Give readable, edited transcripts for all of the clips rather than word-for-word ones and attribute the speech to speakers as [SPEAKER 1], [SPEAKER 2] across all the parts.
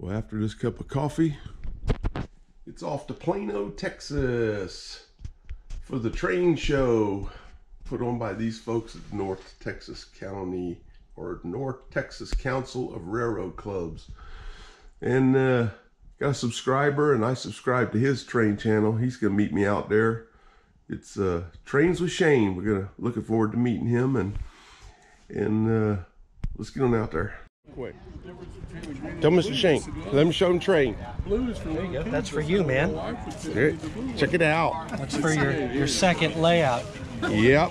[SPEAKER 1] Well, after this cup of coffee, it's off to Plano, Texas for the train show put on by these folks at North Texas County, or North Texas Council of Railroad Clubs. And got a subscriber, and I subscribe to his train channel. He's gonna meet me out there. It's Trains with Shane. We're looking forward to meeting him, and let's get on out there. Quick. Tell Mr. Shane. Let me show him train.
[SPEAKER 2] There you go. That's for you, man.
[SPEAKER 1] Here, check it out.
[SPEAKER 2] That's for your second layout.
[SPEAKER 1] Yep.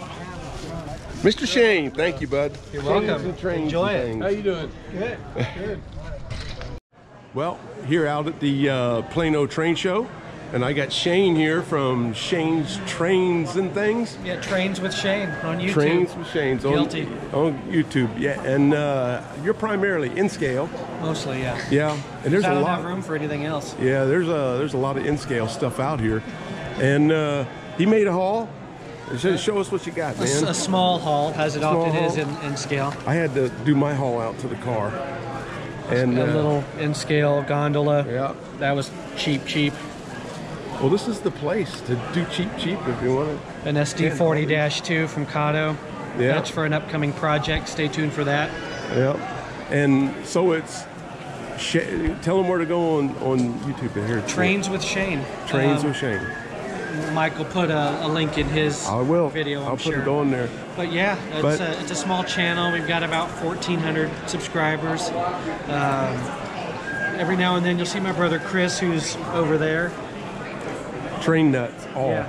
[SPEAKER 1] Mr. Shane, thank you, bud.
[SPEAKER 2] You're welcome. Enjoy it.
[SPEAKER 1] How you doing?
[SPEAKER 2] Good. Good.
[SPEAKER 1] Well, here out at the Plano Train Show, and I got Shane here from Shane's Trains and Things.
[SPEAKER 2] Yeah, Trains with Shane on YouTube.
[SPEAKER 1] Trains with Shane's on YouTube. Yeah, and you're primarily in scale.
[SPEAKER 2] Mostly, yeah.
[SPEAKER 1] Yeah, and there's
[SPEAKER 2] I don't
[SPEAKER 1] a lot.
[SPEAKER 2] have room for anything else.
[SPEAKER 1] Yeah, there's a lot of in scale stuff out here, and he made a haul. Show us what you got, man.
[SPEAKER 2] A small haul, as it often is in scale.
[SPEAKER 1] I had to do my haul out to the car. And
[SPEAKER 2] a little in scale gondola.
[SPEAKER 1] Yeah.
[SPEAKER 2] That was cheap.
[SPEAKER 1] Well, this is the place to do cheap if you want it.
[SPEAKER 2] An SD40-2 from Kato.
[SPEAKER 1] Yeah.
[SPEAKER 2] That's for an upcoming project. Stay tuned for that.
[SPEAKER 1] Yeah. And so it's tell them where to go on YouTube here.
[SPEAKER 2] Trains with Shane.
[SPEAKER 1] Trains with Shane.
[SPEAKER 2] Mike will put a link in his video,
[SPEAKER 1] I'll put it on there.
[SPEAKER 2] But yeah, it's a small channel. We've got about 1,400 subscribers. Every now and then you'll see my brother Chris, who's over there.
[SPEAKER 1] Train nuts, all.
[SPEAKER 2] Yeah.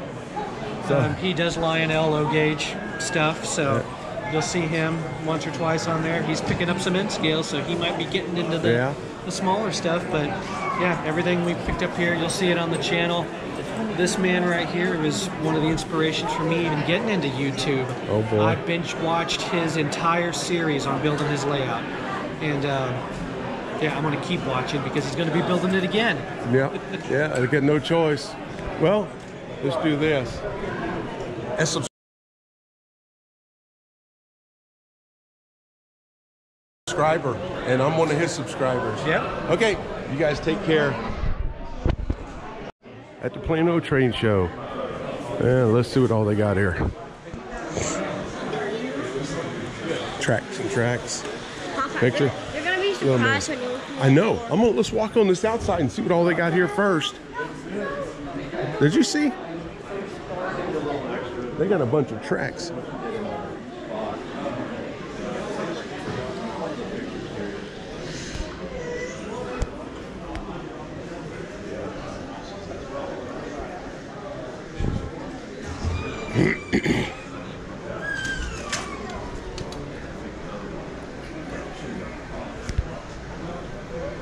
[SPEAKER 2] So he does Lionel low gauge stuff, so you'll see him once or twice on there. He's picking up some in scale, so he might be getting into the smaller stuff. But yeah, everything we picked up here, you'll see it on the channel. This man right here was one of the inspirations for me even getting into YouTube.
[SPEAKER 1] Oh boy.
[SPEAKER 2] I binge watched his entire series on building his layout. And yeah, I'm going to keep watching because he's going to be building it again.
[SPEAKER 1] Yeah, I get no choice. Well, let's do this. As a subscriber, and I'm one of his subscribers.
[SPEAKER 2] Yeah.
[SPEAKER 1] Okay, you guys take care. At the Plano Train Show. Let's see what all they got here. Tracks and tracks. Picture.
[SPEAKER 3] You're gonna be surprised when you look.
[SPEAKER 1] I know. Let's walk on this outside and see what all they got here first. Did you see? They got a bunch of tracks.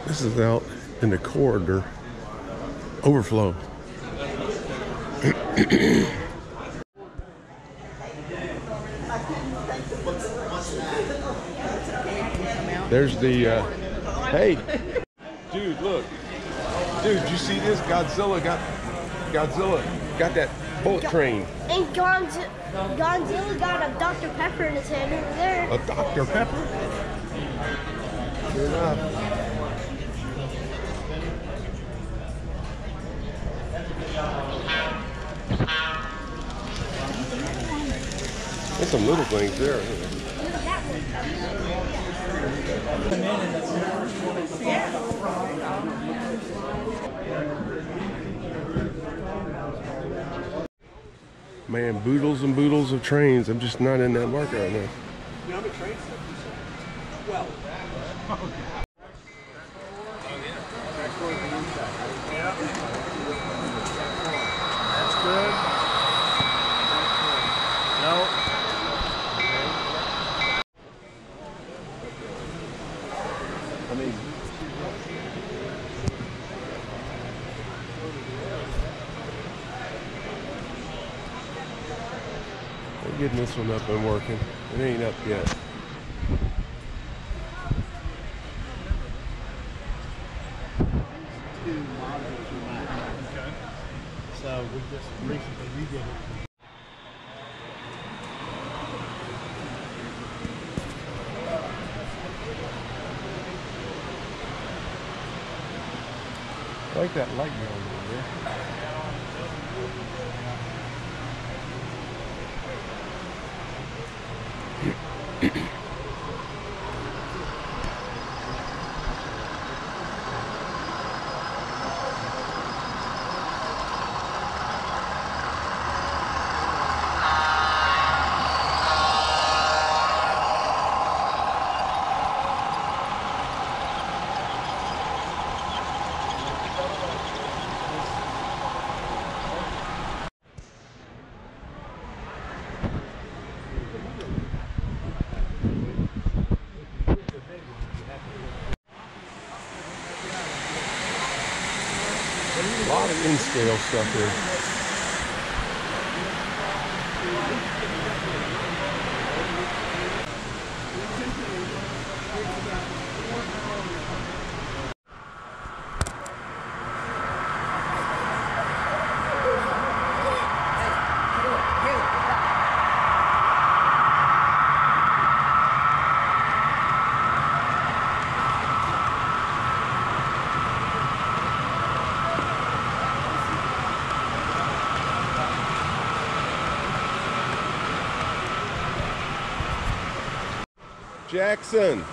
[SPEAKER 1] This is out in the corridor. Overflow. There's the hey, dude, look, dude, you see this? Godzilla got that bullet train.
[SPEAKER 3] And Godzilla got a Dr. Pepper in his hand over there.
[SPEAKER 1] A Dr. Pepper? Sure enough. There's some little things there. Man, boodles and boodles of trains. I'm just not in that market right now. You know the train set? Well.
[SPEAKER 2] That's good. No.
[SPEAKER 1] I mean, we're getting this one up and working. It ain't up yet.
[SPEAKER 4] So we just recently redid it.
[SPEAKER 1] like that light going over there. A lot of in-scale stuff here. Jackson.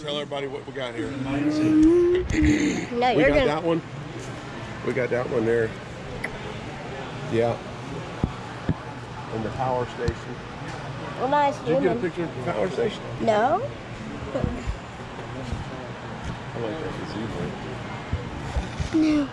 [SPEAKER 1] Tell everybody what we got here.
[SPEAKER 3] No,
[SPEAKER 1] We got that one. We got that one there. Yeah. And the power station.
[SPEAKER 3] Well, nice
[SPEAKER 1] Did you get a
[SPEAKER 3] human.
[SPEAKER 1] picture of the power station?
[SPEAKER 3] No.
[SPEAKER 1] I like that gazebo.
[SPEAKER 3] No.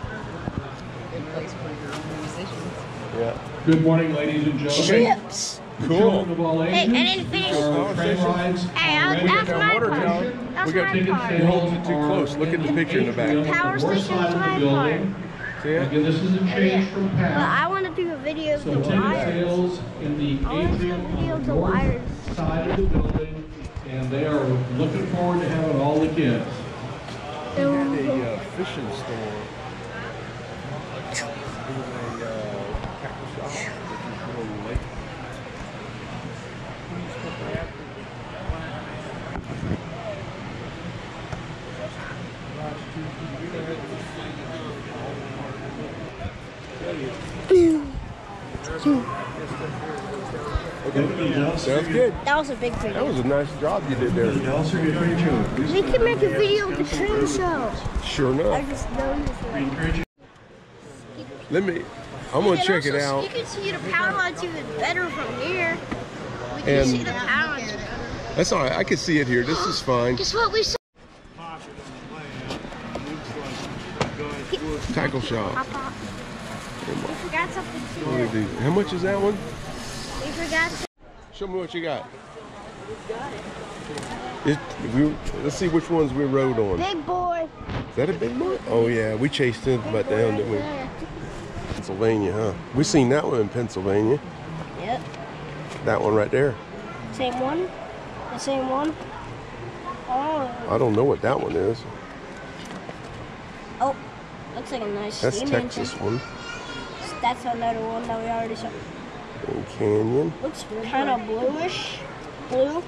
[SPEAKER 5] Good place for your musicians.
[SPEAKER 1] Yeah.
[SPEAKER 6] Good morning, ladies and gentlemen.
[SPEAKER 3] Chips.
[SPEAKER 1] Cool.
[SPEAKER 6] Children of all
[SPEAKER 3] Hey, I
[SPEAKER 6] ages.
[SPEAKER 3] didn't finish.
[SPEAKER 6] Our train rides.
[SPEAKER 3] Hey, that's my
[SPEAKER 1] water
[SPEAKER 3] part.
[SPEAKER 1] tower.
[SPEAKER 3] That's
[SPEAKER 1] We got
[SPEAKER 3] my
[SPEAKER 6] ticket
[SPEAKER 3] part.
[SPEAKER 1] You're holding it too close. Look at the picture in the back.
[SPEAKER 3] Power
[SPEAKER 6] North
[SPEAKER 3] station's
[SPEAKER 6] side of the
[SPEAKER 3] my
[SPEAKER 6] building.
[SPEAKER 1] See it?
[SPEAKER 6] Again, this is a change from
[SPEAKER 3] But
[SPEAKER 6] past.
[SPEAKER 3] I want to do a video of
[SPEAKER 6] So
[SPEAKER 3] the
[SPEAKER 6] ticket
[SPEAKER 3] wires.
[SPEAKER 6] sales in the
[SPEAKER 3] I want to do a
[SPEAKER 6] atrium
[SPEAKER 3] video
[SPEAKER 6] on
[SPEAKER 3] of
[SPEAKER 6] the
[SPEAKER 3] the wires.
[SPEAKER 6] north side of the building, and they are looking forward to having all the kids.
[SPEAKER 1] They had a fishing store. It was a tackle shop, which is on the lake. Okay, sounds good.
[SPEAKER 3] That was a big
[SPEAKER 1] That
[SPEAKER 3] video.
[SPEAKER 1] was a nice job you did there.
[SPEAKER 3] We can make a video of the train show.
[SPEAKER 1] Sure
[SPEAKER 3] I
[SPEAKER 1] enough.
[SPEAKER 3] just noticed it.
[SPEAKER 1] Let me, I'm gonna
[SPEAKER 3] And
[SPEAKER 1] check it
[SPEAKER 3] also,
[SPEAKER 1] out.
[SPEAKER 3] You can see the power lines even better from here. We can
[SPEAKER 1] And-
[SPEAKER 3] see the power lines better.
[SPEAKER 1] That's all right. I can see it here. This is fine.
[SPEAKER 3] Guess what we saw?
[SPEAKER 1] Tackle shop.
[SPEAKER 3] Papa. We forgot something
[SPEAKER 1] What
[SPEAKER 3] too.
[SPEAKER 1] are these? How much is that one?
[SPEAKER 3] We forgot to
[SPEAKER 1] Show me what you got. Let's see which ones we rode on.
[SPEAKER 3] big boy.
[SPEAKER 1] Is that a big one? Oh yeah, we chased it about down, didn't we?
[SPEAKER 3] There.
[SPEAKER 1] Pennsylvania, huh? We seen that one in Pennsylvania.
[SPEAKER 3] Yep.
[SPEAKER 1] That one right there.
[SPEAKER 3] Same one? The same one? Oh.
[SPEAKER 1] I don't know what that one is.
[SPEAKER 3] Oh. Looks like a nice
[SPEAKER 1] That's
[SPEAKER 3] steam
[SPEAKER 1] Texas
[SPEAKER 3] engine.
[SPEAKER 1] one.
[SPEAKER 3] That's another one that we already saw.
[SPEAKER 1] And Canyon.
[SPEAKER 3] Looks kind of bluish. Blue.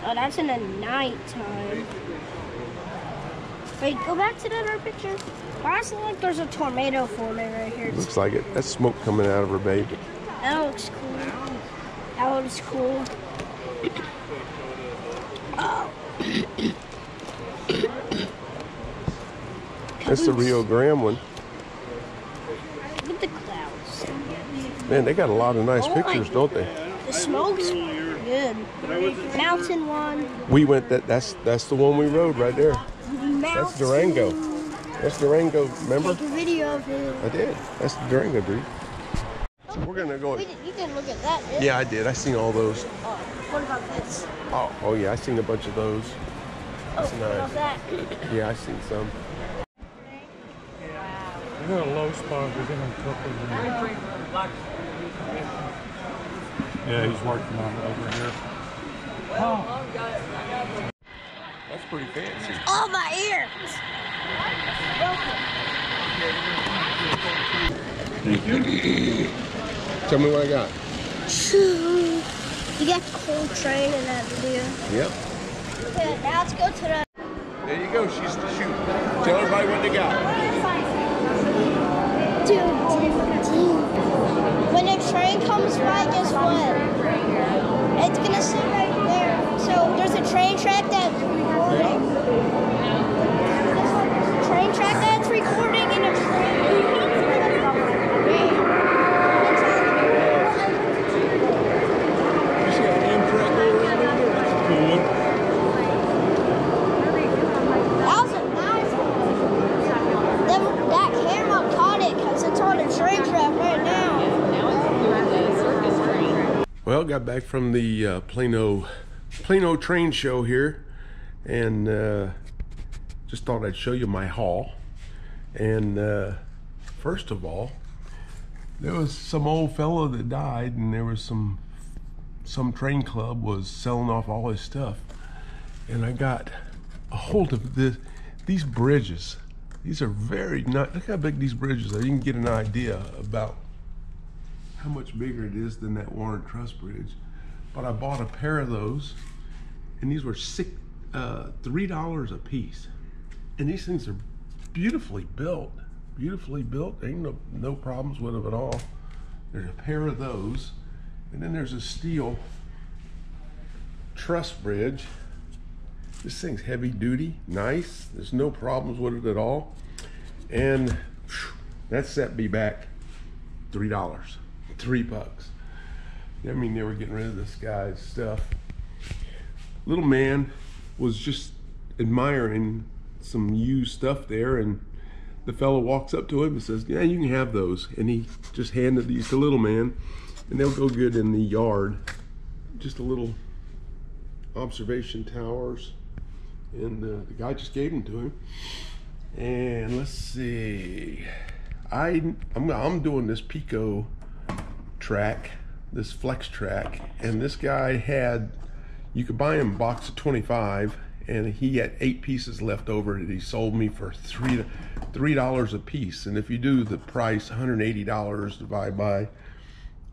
[SPEAKER 3] Oh, that's in the nighttime. Wait, go back to that other picture. Why does it look like there's a tornado forming right here?
[SPEAKER 1] Looks like it. That's smoke coming out of her baby.
[SPEAKER 3] That looks cool. That looks cool. Oh.
[SPEAKER 1] That's the Rio Grande one.
[SPEAKER 3] Look at the clouds.
[SPEAKER 1] Man, they got a lot of nice
[SPEAKER 3] Oh,
[SPEAKER 1] pictures,
[SPEAKER 3] my-
[SPEAKER 1] don't they?
[SPEAKER 3] The smoke's good. Mountain one.
[SPEAKER 1] We went that's the one we rode right there.
[SPEAKER 3] Mountain.
[SPEAKER 1] That's Durango. That's Durango, remember?
[SPEAKER 3] Take a video of it.
[SPEAKER 1] I did. That's the Durango, dude. So we're gonna go.
[SPEAKER 3] You didn't look at that, did you?
[SPEAKER 1] Yeah, I did. I seen all those.
[SPEAKER 3] Oh, what about this?
[SPEAKER 1] Oh yeah, I seen a bunch of those.
[SPEAKER 3] Oh,
[SPEAKER 1] That's
[SPEAKER 3] what about
[SPEAKER 1] nice.
[SPEAKER 3] that?
[SPEAKER 1] Yeah, I seen some.
[SPEAKER 4] We got a low spot. We're gonna cook it. Yeah, he's working on it over here.
[SPEAKER 1] That's pretty fancy.
[SPEAKER 3] Oh, my ears!
[SPEAKER 1] Thank you. Tell me what I got.
[SPEAKER 3] You got the whole train in that video.
[SPEAKER 1] Yep.
[SPEAKER 3] Okay, now let's go to the...
[SPEAKER 1] There you go. She's the shoot. Tell everybody what they got.
[SPEAKER 3] Dude. When the train comes by, guess what? It's gonna sit right there. So there's a train track that's recording. There's a train track that's recording in a train.
[SPEAKER 1] You see an Amtrak going around there? That's a cool one.
[SPEAKER 3] That was a nice one. That camera caught it because it's on a train track right now.
[SPEAKER 1] Well, got back from the Plano Train Show here, and just thought I'd show you my haul. And first of all, there was some old fellow that died, and there was some train club was selling off all his stuff, and I got a hold of these bridges. These are very nice. Look how big these bridges are. You can get an idea about how much bigger it is than that Warren Truss Bridge. But I bought a pair of those, and these were $3 a piece. And these things are beautifully built. Beautifully built. Ain't no problems with them at all. There's a pair of those, and then there's a steel truss bridge. This thing's heavy duty, nice. There's no problems with it at all. And that set me back $3. $3. I mean, they were getting rid of this guy's stuff. Little man was just admiring some used stuff there, and the fellow walks up to him and says, yeah, you can have those. And he just handed these to little man, and they'll go good in the yard. Just a little observation towers. And the guy just gave them to him. And let's see, I'm doing this Pico track, this flex track, and this guy had, you could buy him a box of 25, and he had 8 pieces left over that he sold me for $3 a piece. And if you do the price, $180 divided by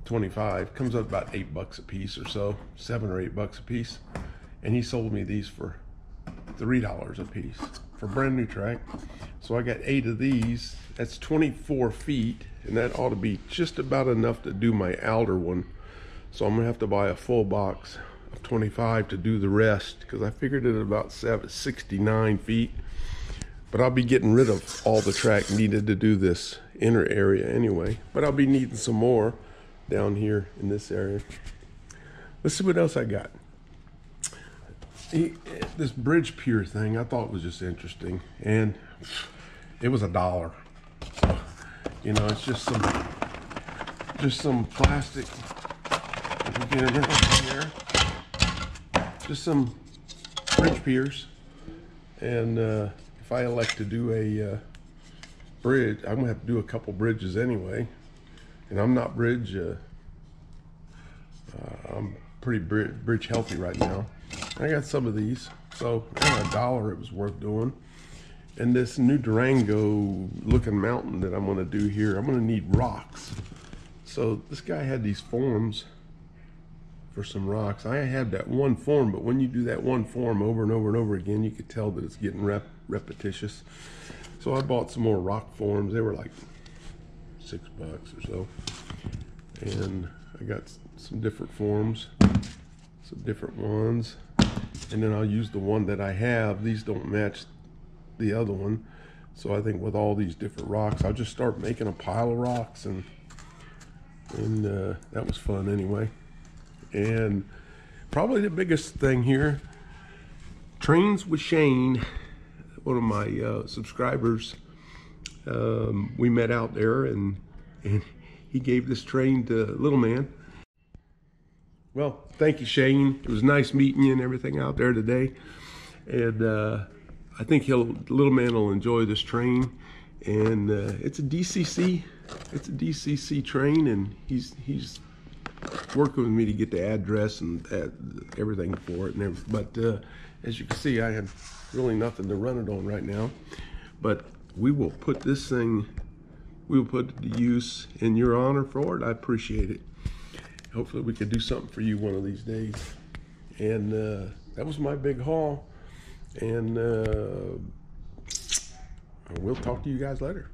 [SPEAKER 1] 25, comes up about $8 a piece or so, $7 or $8 a piece. And he sold me these for $3 a piece for a brand new track. So I got 8 of these. That's 24 feet, and that ought to be just about enough to do my outer one. So I'm gonna have to buy a full box of 25 to do the rest, because I figured it at about 69 feet. But I'll be getting rid of all the track needed to do this inner area anyway. But I'll be needing some more down here in this area. Let's see what else I got. This bridge pier thing I thought was just interesting, and it was $1. So, you know, it's just some plastic. If we get it in here, just some bridge piers. And if I elect to do a bridge, I'm gonna have to do a couple bridges anyway. And I'm not bridge. I'm pretty bridge healthy right now. I got some of these, so $1 it was worth doing. And this new Durango looking mountain that I'm gonna do here, I'm gonna need rocks. So this guy had these forms for some rocks. I had that one form, but when you do that one form over and over and over again, you could tell that it's getting repetitious. So I bought some more rock forms. They were like $6 or so. And I got some different forms, some different ones. And then I'll use the one that I have. These don't match the other one. So I think with all these different rocks, I'll just start making a pile of rocks, and that was fun anyway. And probably the biggest thing here, Trains with Shane, one of my subscribers, we met out there, and he gave this train to little man. Well, thank you, Shane. It was nice meeting you and everything out there today. And I think little man will enjoy this train. And it's a DCC. It's a DCC train, and he's working with me to get the address and everything for it. But As you can see, I have really nothing to run it on right now, but we will put this thing, we will put it to use in your honor for it. I appreciate it. Hopefully we can do something for you one of these days. And that was my big haul, and we'll talk to you guys later.